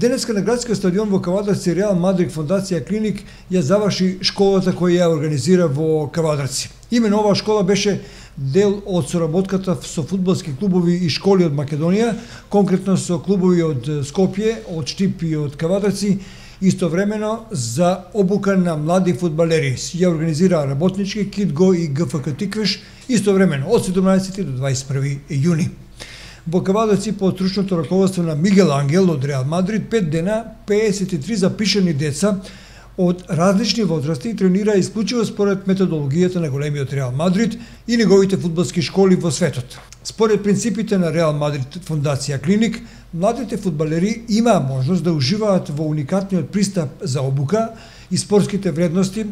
Денеска на градскиот стадион во Кавадарци Реал Мадрид фондација Клиник ја заврши школата која ја организира во Кавадарци. Именно оваа школа беше дел од соработката со фудбалски клубови и школи од Македонија, конкретно со клубови од Скопје, од Штип и од Кавадарци, истовремено за обука на млади фудбалери. Ја организира работнички КИДГО и ГФК Тиквеш истовремено од 17 до 21 јуни. Во Кавадарци под стручното раководство на Мигел Ангел од Реал Мадрид 5 дена 53 запишани деца од различни возрасти тренира исклучиво според методологијата на големиот Реал Мадрид и неговите фудбалски школи во светот. Според принципите на Реал Мадрид фондација Клиник, младите фудбалери имаа можност да уживаат во уникатниот пристап за обука и спортските вредности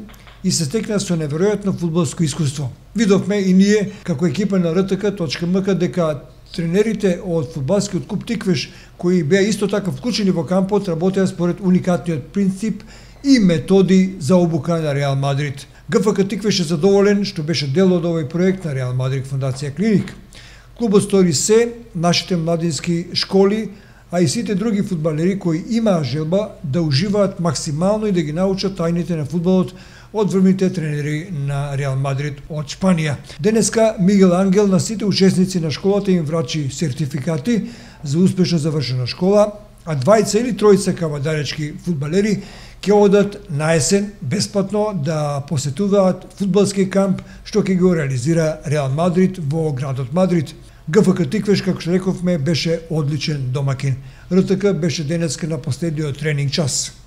и се стекна со неверојатно фудбалско искуство. Видовме и ние како екипа на РТК.МК дека тренерите од фудбалскиот клуб Тиквеш, кои беа исто така вклучени во кампот, работеа според уникатниот принцип и методи за обука на Реал Мадрид. ГФК Тиквеш е задоволен што беше дел од овој проект на Реал Мадрид фондација Клиник. Клубот стори се нашите младински школи, а и сите други фудбалери кои имаа желба да уживаат максимално и да ги научат тајните на фудбалот од врвните тренери на Реал Мадрид од Шпанија. Денеска Мигел Ангел на сите учесници на школата им врачи сертификати за успешно завршена школа, а двајца или тројца кавадаречки фудбалери ќе одат на есен бесплатно да посетуваат фудбалски камп што ќе го реализира Реал Мадрид во градот Мадрид. ГФК Тиквеш, како што рековме, беше одличен домакин. РТК беше денеска на последниот тренинг час.